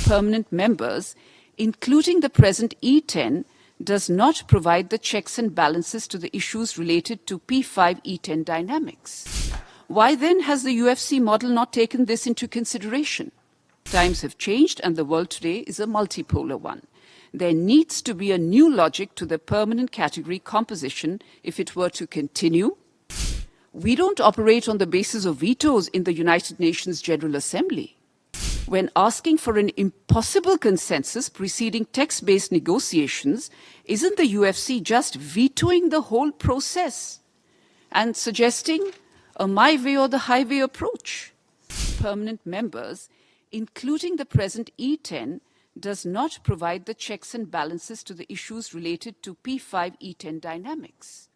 permanent members, including the present E10, does not provide the checks and balances to the issues related to P5-E10 dynamics. Why then has the UFC model not taken this into consideration? Times have changed and the world today is a multipolar one. There needs to be a new logic to the permanent category composition if it were to continue. We don't operate on the basis of vetoes in the United Nations General Assembly. When asking for an impossible consensus preceding text-based negotiations, isn't the UFC just vetoing the whole process and suggesting a my way or the highway approach? Permanent members, including the present E10, does not provide the checks and balances to the issues related to P5-E10 dynamics.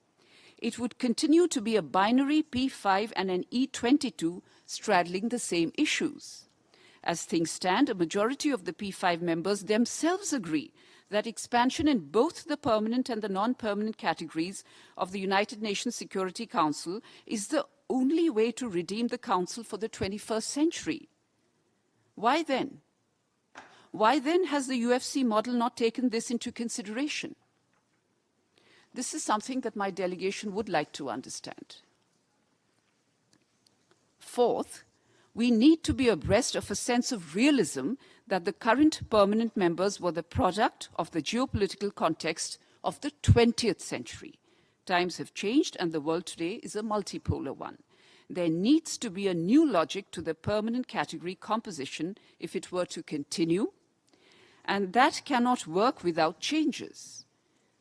It would continue to be a binary P5 and an E22 straddling the same issues. As things stand, a majority of the P5 members themselves agree that expansion in both the permanent and the non-permanent categories of the United Nations Security Council is the only way to redeem the Council for the 21st century. Why then? Why then has the UFC model not taken this into consideration? This is something that my delegation would like to understand. Fourth, we need to be abreast of a sense of realism that the current permanent members were the product of the geopolitical context of the 20th century. Times have changed and the world today is a multipolar one. There needs to be a new logic to the permanent category composition if it were to continue, and that cannot work without changes.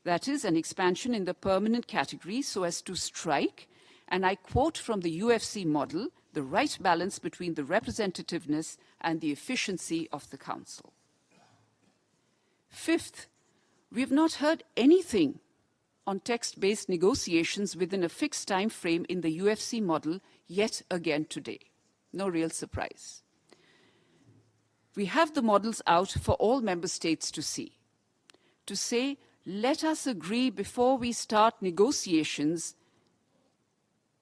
That is, an expansion in the permanent category so as to strike, and I quote from the UFC model, the right balance between the representativeness and the efficiency of the Council. Fifth, we have not heard anything on text-based negotiations within a fixed time frame in the UFC model yet again today. No real surprise. We have the models out for all member states to see. To say, let us agree before we start negotiations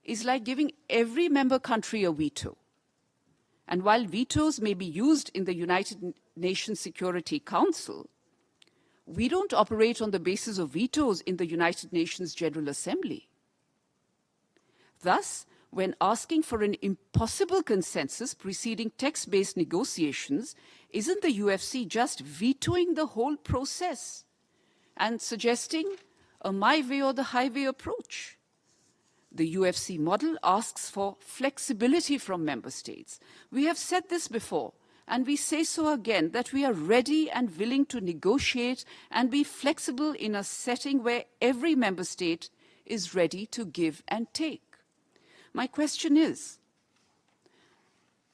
is like giving every member country a veto. And while vetoes may be used in the United Nations Security Council, we don't operate on the basis of vetoes in the United Nations General Assembly. Thus, when asking for an impossible consensus preceding text-based negotiations, isn't the UFC just vetoing the whole process and suggesting a my way or the highway approach? The UFC model asks for flexibility from member states. We have said this before, and we say so again, that we are ready and willing to negotiate and be flexible in a setting where every member state is ready to give and take. My question is,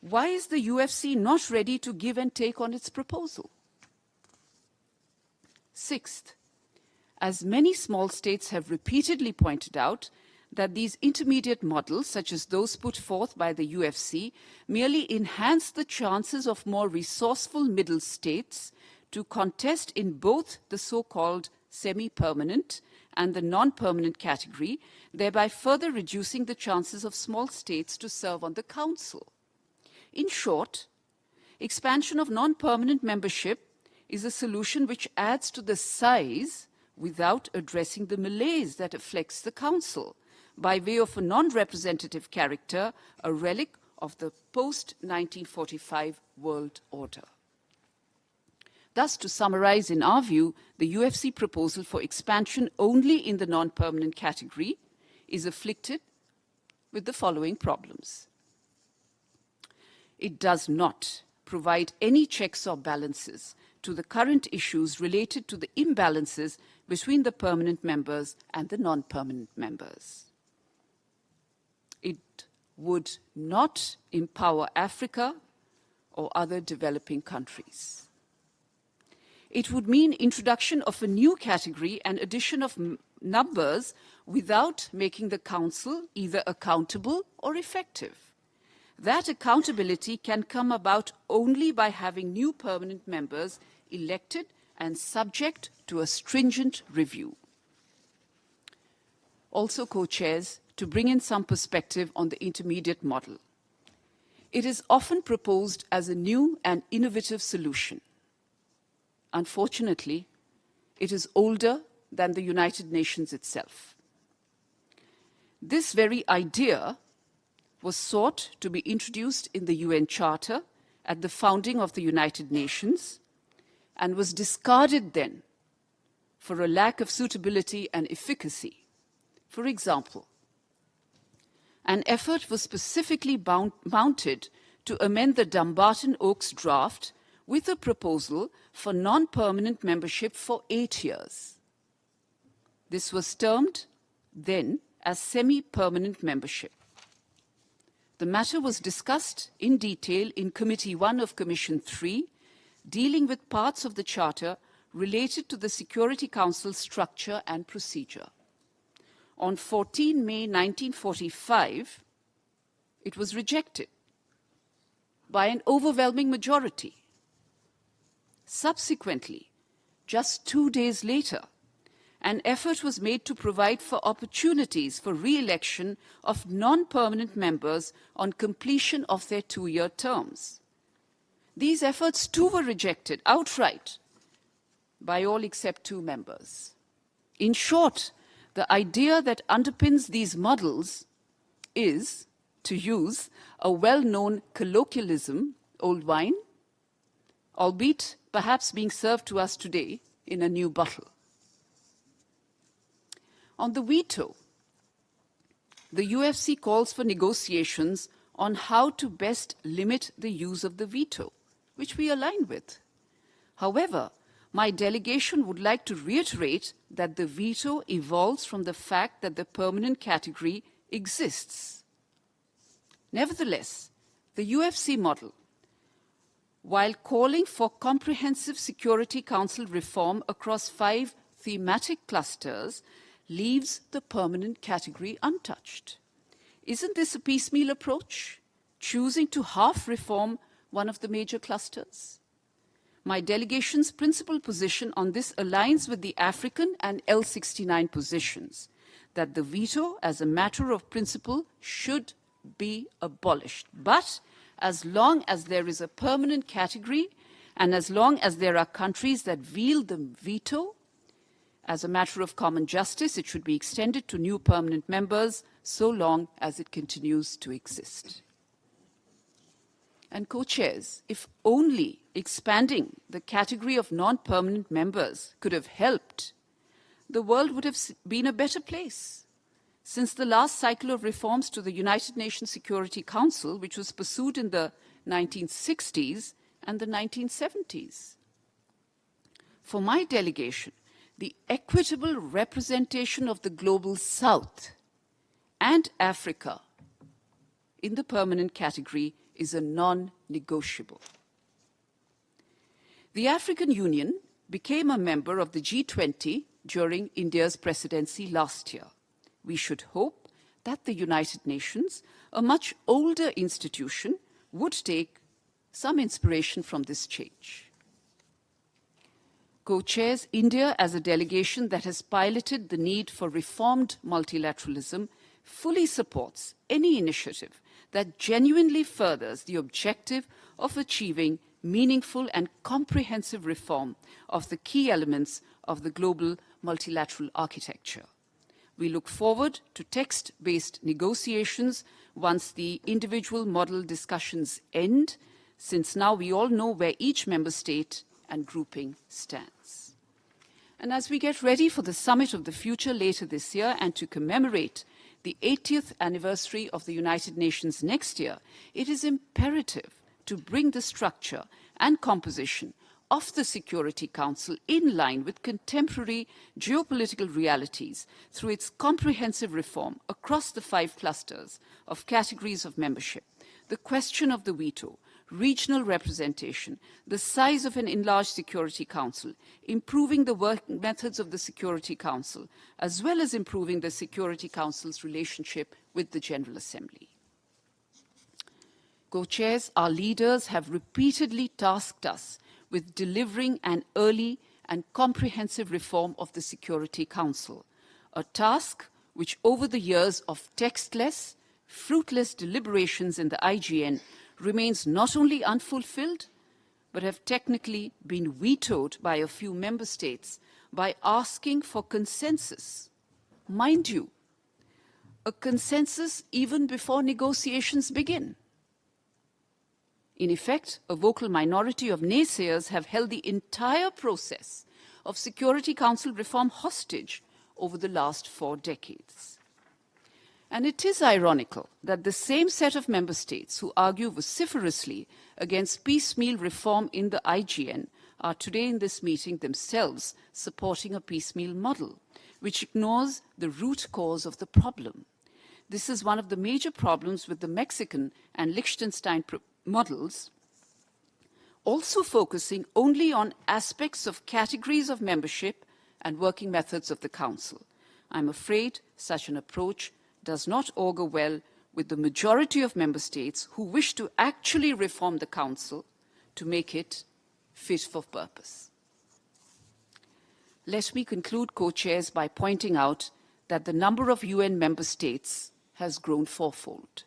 why is the UFC not ready to give and take on its proposal? Sixth, as many small states have repeatedly pointed out, that these intermediate models, such as those put forth by the UFC, merely enhance the chances of more resourceful middle states to contest in both the so-called semi-permanent and the non-permanent category, thereby further reducing the chances of small states to serve on the Council. In short, expansion of non-permanent membership is a solution which adds to the size without addressing the malaise that afflicts the Council, by way of a non-representative character, a relic of the post-1945 world order. Thus, to summarize, in our view, the UFC proposal for expansion only in the non-permanent category is afflicted with the following problems. It does not provide any checks or balances to the current issues related to the imbalances between the permanent members and the non-permanent members. It would not empower Africa or other developing countries. It would mean introduction of a new category and addition of numbers without making the Council either accountable or effective. That accountability can come about only by having new permanent members elected and subject to a stringent review. Also, co-chairs, to bring in some perspective on the intermediate model. It is often proposed as a new and innovative solution. Unfortunately, it is older than the United Nations itself. This very idea was sought to be introduced in the UN Charter at the founding of the United Nations and was discarded then for a lack of suitability and efficacy. For example, an effort was specifically mounted to amend the Dumbarton Oaks draft with a proposal for non-permanent membership for 8 years. This was termed then as semi-permanent membership. The matter was discussed in detail in Committee 1 of Commission 3, dealing with parts of the Charter related to the Security Council structure and procedure. On 14 May 1945, it was rejected by an overwhelming majority. Subsequently, just 2 days later, an effort was made to provide for opportunities for re-election of non-permanent members on completion of their 2-year terms. These efforts too were rejected outright by all except 2 members. In short, the idea that underpins these models is, to use a well-known colloquialism, old wine, albeit perhaps being served to us today in a new bottle. On the veto, the UFC calls for negotiations on how to best limit the use of the veto, which we align with. However, my delegation would like to reiterate that the veto evolves from the fact that the permanent category exists. Nevertheless, the UFC model, while calling for comprehensive Security Council reform across 5 thematic clusters, leaves the permanent category untouched. Isn't this a piecemeal approach, choosing to half reform one of the major clusters? My delegation's principal position on this aligns with the African and L69 positions, that the veto as a matter of principle should be abolished. But as long as there is a permanent category and as long as there are countries that wield the veto, as a matter of common justice, it should be extended to new permanent members so long as it continues to exist. And co-chairs, if only expanding the category of non-permanent members could have helped, the world would have been a better place. Since the last cycle of reforms to the United Nations Security Council, which was pursued in the 1960s and the 1970s. For my delegation, the equitable representation of the Global South and Africa in the permanent category is a non-negotiable. The African Union became a member of the G20 during India's presidency last year. We should hope that the United Nations, a much older institution, would take some inspiration from this change. Co-chairs, India, as a delegation that has piloted the need for reformed multilateralism, fully supports any initiative that genuinely furthers the objective of achieving meaningful and comprehensive reform of the key elements of the global multilateral architecture. We look forward to text-based negotiations once the individual model discussions end, since now we all know where each member state and grouping stands. And as we get ready for the Summit of the Future later this year and to commemorate the 80th anniversary of the United Nations next year, it is imperative to bring the structure and composition of the Security Council in line with contemporary geopolitical realities through its comprehensive reform across the 5 clusters of categories of membership, the question of the veto, regional representation, the size of an enlarged Security Council, improving the working methods of the Security Council, as well as improving the Security Council's relationship with the General Assembly. Co-chairs, our leaders have repeatedly tasked us with delivering an early and comprehensive reform of the Security Council, a task which over the years of textless, fruitless deliberations in the IGN remains not only unfulfilled, but have technically been vetoed by a few member states by asking for consensus. Mind you, a consensus even before negotiations begin. In effect, a vocal minority of naysayers have held the entire process of Security Council reform hostage over the last 4 decades. And it is ironical that the same set of member states who argue vociferously against piecemeal reform in the IGN are today in this meeting themselves supporting a piecemeal model, which ignores the root cause of the problem. This is one of the major problems with the Mexican and Liechtenstein models, also focusing only on aspects of categories of membership and working methods of the Council. I'm afraid such an approach does not augur well with the majority of member states who wish to actually reform the Council to make it fit for purpose. Let me conclude, co-chairs, by pointing out that the number of UN member states has grown fourfold.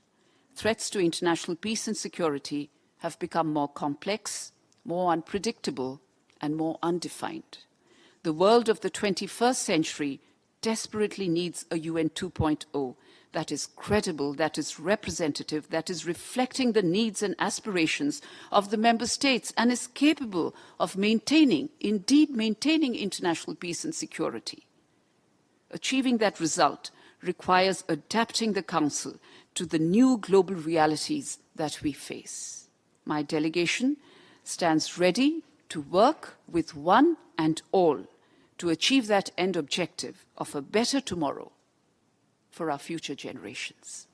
Threats to international peace and security have become more complex, more unpredictable, and more undefined. The world of the 21st century desperately needs a UN 2.0 that is credible, that is representative, that is reflecting the needs and aspirations of the member states and is capable of maintaining, indeed maintaining international peace and security. Achieving that result requires adapting the Council to the new global realities that we face. My delegation stands ready to work with one and all to achieve that end objective of a better tomorrow for our future generations.